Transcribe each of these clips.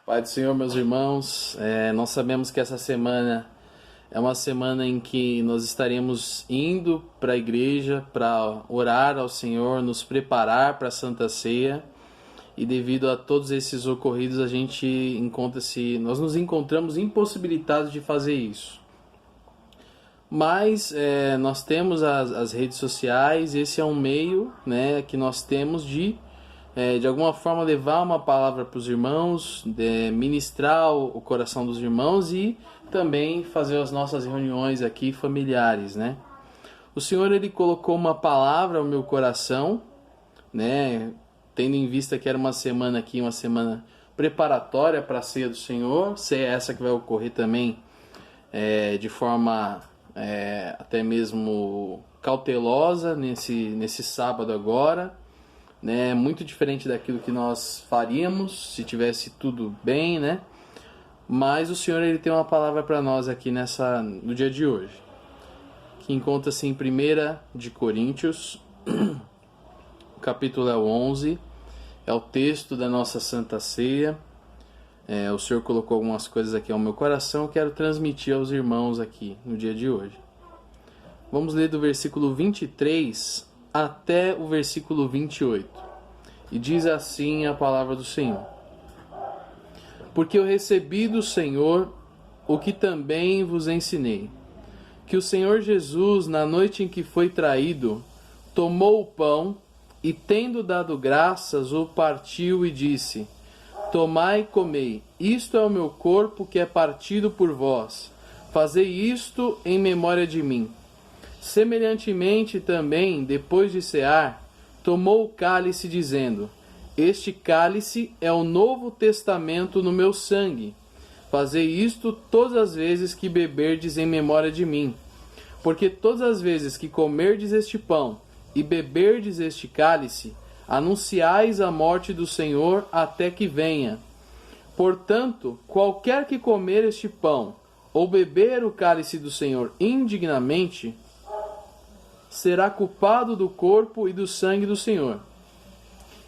Pai do Senhor, meus irmãos, nós sabemos que essa semana é uma semana em que nós estaremos indo para a igreja para orar ao Senhor, nos preparar para a Santa Ceia, e devido a todos esses ocorridos nós nos encontramos impossibilitados de fazer isso. Mas nós temos as redes sociais, esse é um meio, né, que nós temos de alguma forma levar uma palavra para os irmãos, ministrar o coração dos irmãos e também fazer as nossas reuniões aqui familiares, né? O Senhor, Ele colocou uma palavra ao meu coração, né? Tendo em vista que era uma semana preparatória para a ceia do Senhor, ceia essa que vai ocorrer também de forma até mesmo cautelosa nesse sábado agora, né? Muito diferente daquilo que nós faríamos se tivesse tudo bem, né? Mas o Senhor, Ele tem uma palavra para nós aqui no dia de hoje, que encontra-se em 1 de Coríntios, o capítulo 11, é o texto da nossa Santa Ceia. O Senhor colocou algumas coisas aqui ao meu coração, eu quero transmitir aos irmãos aqui no dia de hoje. Vamos ler do versículo 23 até o versículo 28. E diz assim a palavra do Senhor: Porque eu recebi do Senhor o que também vos ensinei, que o Senhor Jesus, na noite em que foi traído, tomou o pão e, tendo dado graças, o partiu e disse: Tomai e comei, isto é o meu corpo que é partido por vós. Fazei isto em memória de mim. Semelhantemente também, depois de cear, tomou o cálice, dizendo: Este cálice é o novo testamento no meu sangue. Fazei isto todas as vezes que beberdes em memória de mim. Porque todas as vezes que comerdes este pão e beberdes este cálice, anunciais a morte do Senhor até que venha. Portanto, qualquer que comer este pão ou beber o cálice do Senhor indignamente, será culpado do corpo e do sangue do Senhor.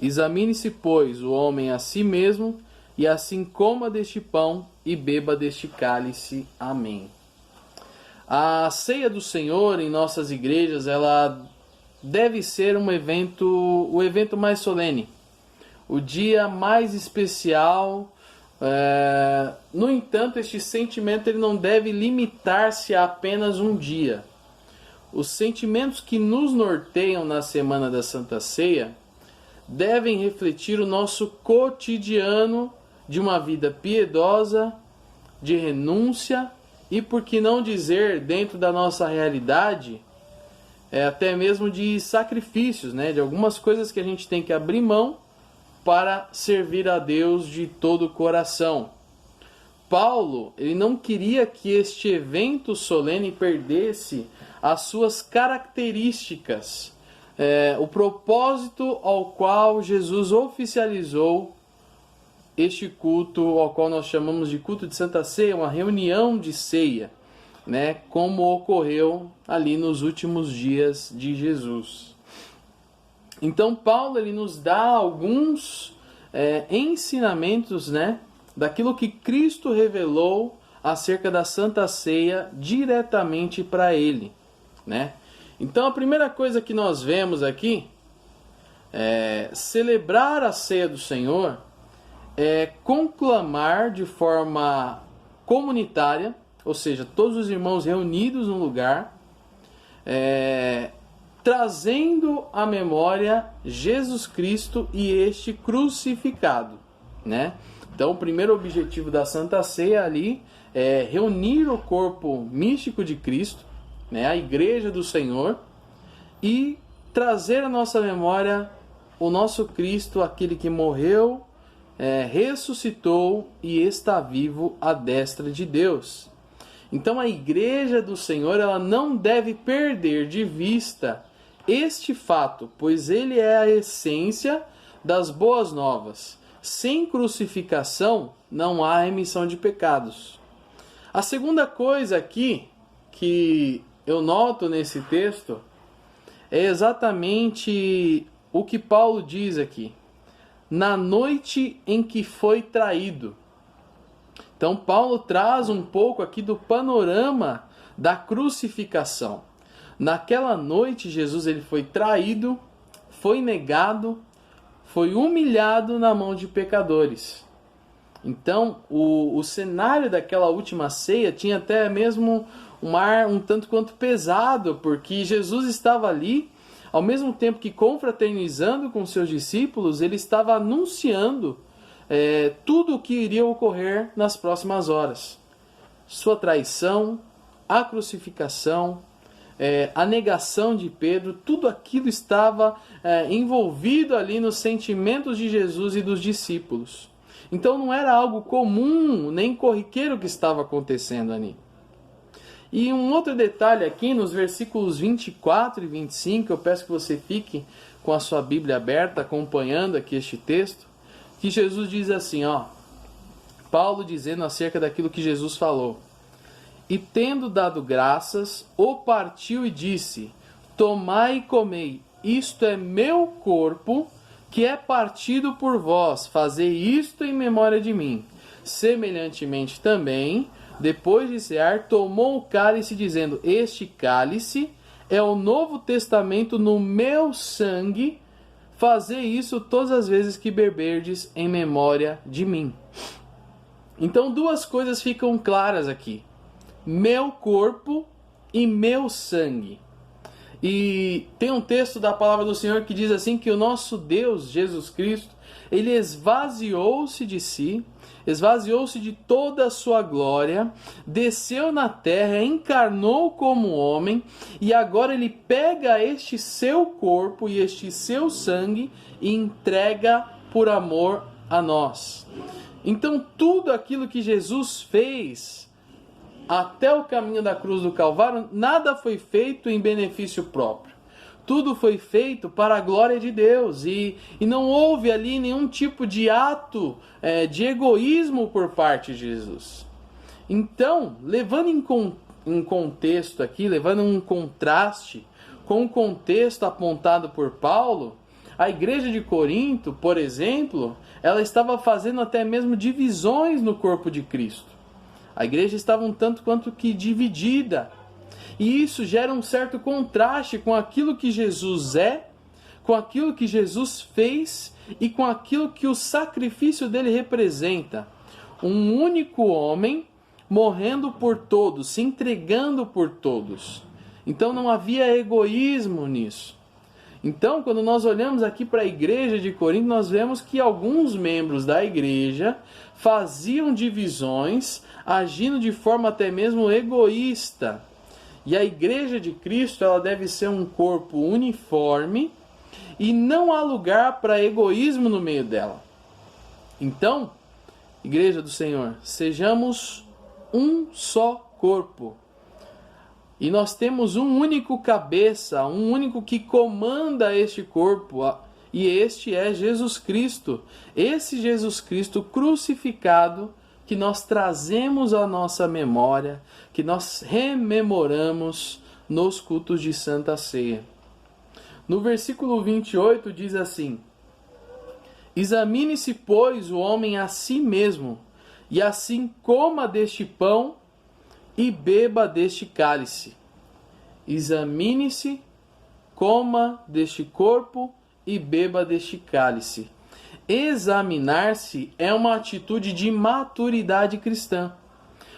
Examine-se, pois, o homem a si mesmo, e assim coma deste pão e beba deste cálice. Amém. A ceia do Senhor em nossas igrejas, ela deve ser o evento mais solene, o dia mais especial. No entanto, este sentimento ele não deve limitar-se a apenas um dia. Os sentimentos que nos norteiam na semana da Santa Ceia devem refletir o nosso cotidiano de uma vida piedosa, de renúncia e, por que não dizer, dentro da nossa realidade, até mesmo de sacrifícios, né? De algumas coisas que a gente tem que abrir mão para servir a Deus de todo o coração. Paulo, ele não queria que este evento solene perdesse as suas características, o propósito ao qual Jesus oficializou este culto, ao qual nós chamamos de culto de Santa Ceia, uma reunião de ceia, né, como ocorreu ali nos últimos dias de Jesus. Então Paulo ele nos dá alguns ensinamentos, né, daquilo que Cristo revelou acerca da Santa Ceia diretamente para ele, né? Então a primeira coisa que nós vemos aqui celebrar a ceia do Senhor é conclamar de forma comunitária, ou seja, todos os irmãos reunidos num lugar, trazendo à memória Jesus Cristo e este crucificado, né? Então o primeiro objetivo da Santa Ceia ali é reunir o corpo místico de Cristo, né, a igreja do Senhor, e trazer à nossa memória o nosso Cristo, aquele que morreu, ressuscitou e está vivo à destra de Deus. Então a igreja do Senhor ela não deve perder de vista este fato, pois ele é a essência das boas novas. Sem crucificação não há remissão de pecados. A segunda coisa aqui que eu noto nesse texto é exatamente o que Paulo diz aqui. Na noite em que foi traído. Então Paulo traz um pouco aqui do panorama da crucificação. Naquela noite Jesus ele foi traído, foi negado, foi humilhado na mão de pecadores. Então o cenário daquela última ceia tinha até mesmo um ar um tanto quanto pesado, porque Jesus estava ali, ao mesmo tempo que confraternizando com seus discípulos, ele estava anunciando tudo o que iria ocorrer nas próximas horas. Sua traição, a crucificação, a negação de Pedro, tudo aquilo estava envolvido ali nos sentimentos de Jesus e dos discípulos. Então não era algo comum, nem corriqueiro que estava acontecendo ali. E um outro detalhe aqui, nos versículos 24 e 25, eu peço que você fique com a sua Bíblia aberta, acompanhando aqui este texto, que Jesus diz assim, Paulo dizendo acerca daquilo que Jesus falou. E tendo dado graças, o partiu e disse, tomai e comei, isto é meu corpo, que é partido por vós, fazei isto em memória de mim. Semelhantemente também, depois de cear, tomou o cálice, dizendo, este cálice é o Novo Testamento no meu sangue, fazei isso todas as vezes que beberdes em memória de mim. Então duas coisas ficam claras aqui. Meu corpo e meu sangue. E tem um texto da palavra do Senhor que diz assim, que o nosso Deus, Jesus Cristo, ele esvaziou-se de si, esvaziou-se de toda a sua glória, desceu na terra, encarnou como homem, e agora ele pega este seu corpo e este seu sangue e entrega por amor a nós. Então tudo aquilo que Jesus fez até o caminho da cruz do Calvário, nada foi feito em benefício próprio. Tudo foi feito para a glória de Deus. E não houve ali nenhum tipo de ato de egoísmo por parte de Jesus. Então, levando em contexto aqui, levando um contraste com o contexto apontado por Paulo, a igreja de Corinto, por exemplo, ela estava fazendo até mesmo divisões no corpo de Cristo. A igreja estava um tanto quanto que dividida. E isso gera um certo contraste com aquilo que Jesus é, com aquilo que Jesus fez e com aquilo que o sacrifício dele representa. Um único homem morrendo por todos, se entregando por todos. Então não havia egoísmo nisso. Então, quando nós olhamos aqui para a igreja de Corinto, nós vemos que alguns membros da igreja faziam divisões, agindo de forma até mesmo egoísta. E a igreja de Cristo, ela deve ser um corpo uniforme e não há lugar para egoísmo no meio dela. Então, igreja do Senhor, sejamos um só corpo. E nós temos um único cabeça, um único que comanda este corpo, e este é Jesus Cristo. Esse Jesus Cristo crucificado que nós trazemos à nossa memória, que nós rememoramos nos cultos de Santa Ceia. No versículo 28 diz assim: examine-se, pois, o homem a si mesmo, e assim coma deste pão e beba deste cálice. Examine-se, coma deste corpo e beba deste cálice. Examinar-se é uma atitude de maturidade cristã.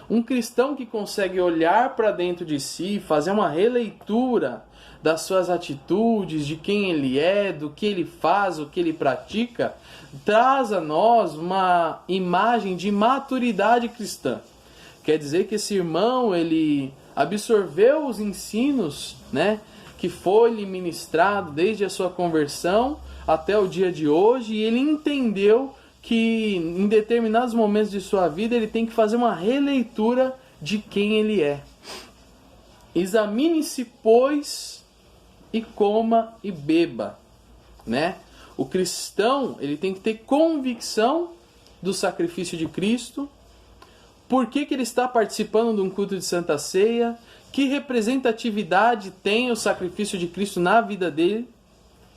Um cristão que consegue olhar para dentro de si, fazer uma releitura das suas atitudes, de quem ele é, do que ele faz, o que ele pratica, traz a nós uma imagem de maturidade cristã. Quer dizer que esse irmão, ele absorveu os ensinos, que foi lhe ministrado desde a sua conversão até o dia de hoje, e ele entendeu que em determinados momentos de sua vida ele tem que fazer uma releitura de quem ele é. Examine-se, pois, e coma e beba, O cristão, ele tem que ter convicção do sacrifício de Cristo. Por que ele está participando de um culto de Santa Ceia? Que representatividade tem o sacrifício de Cristo na vida dele,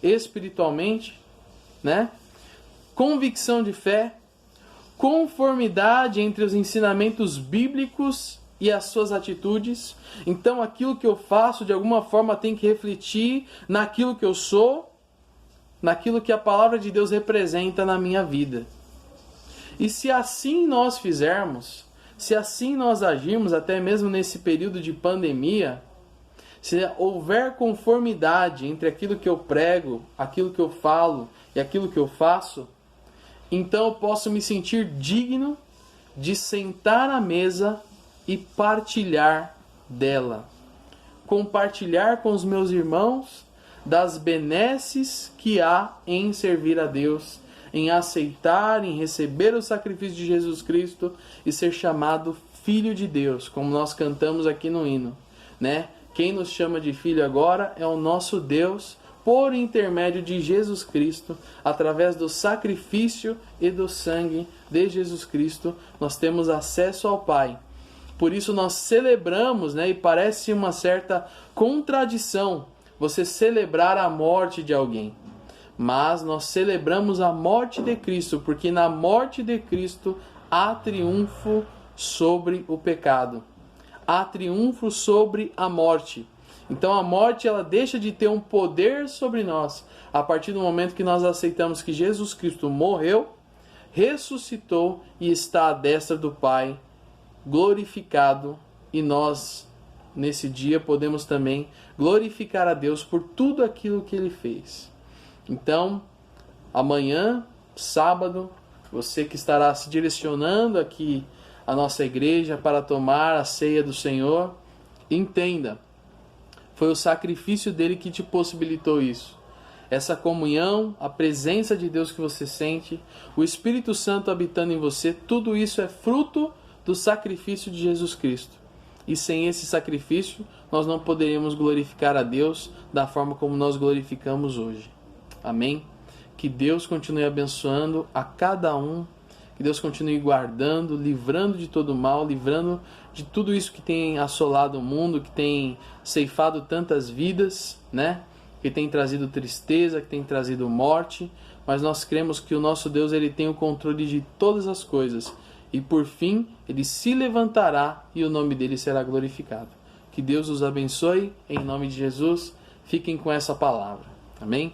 espiritualmente? Convicção de fé, conformidade entre os ensinamentos bíblicos e as suas atitudes. Então aquilo que eu faço de alguma forma tem que refletir naquilo que eu sou, naquilo que a palavra de Deus representa na minha vida. E se assim nós fizermos, se assim nós agirmos, até mesmo nesse período de pandemia, se houver conformidade entre aquilo que eu prego, aquilo que eu falo e aquilo que eu faço, então eu posso me sentir digno de sentar à mesa e partilhar dela. Compartilhar com os meus irmãos das benesses que há em servir a Deus, em aceitar, em receber o sacrifício de Jesus Cristo e ser chamado Filho de Deus, como nós cantamos aqui no hino, né? Quem nos chama de filho agora é o nosso Deus, por intermédio de Jesus Cristo, através do sacrifício e do sangue de Jesus Cristo, nós temos acesso ao Pai. Por isso nós celebramos, né? E parece uma certa contradição você celebrar a morte de alguém. Mas nós celebramos a morte de Cristo, porque na morte de Cristo há triunfo sobre o pecado. Há triunfo sobre a morte. Então a morte ela deixa de ter um poder sobre nós a partir do momento que nós aceitamos que Jesus Cristo morreu, ressuscitou e está à destra do Pai, glorificado, e nós nesse dia podemos também glorificar a Deus por tudo aquilo que Ele fez. Então, amanhã, sábado, você que estará se direcionando aqui à nossa igreja para tomar a ceia do Senhor, entenda, foi o sacrifício dele que te possibilitou isso. Essa comunhão, a presença de Deus que você sente, o Espírito Santo habitando em você, tudo isso é fruto do sacrifício de Jesus Cristo. E sem esse sacrifício, nós não poderíamos glorificar a Deus da forma como nós glorificamos hoje. Amém? Que Deus continue abençoando a cada um, que Deus continue guardando, livrando de todo mal, livrando de tudo isso que tem assolado o mundo, que tem ceifado tantas vidas, né? Que tem trazido tristeza, que tem trazido morte, mas nós cremos que o nosso Deus ele tem o controle de todas as coisas e por fim ele se levantará e o nome dele será glorificado. Que Deus os abençoe, em nome de Jesus, fiquem com essa palavra. Amém?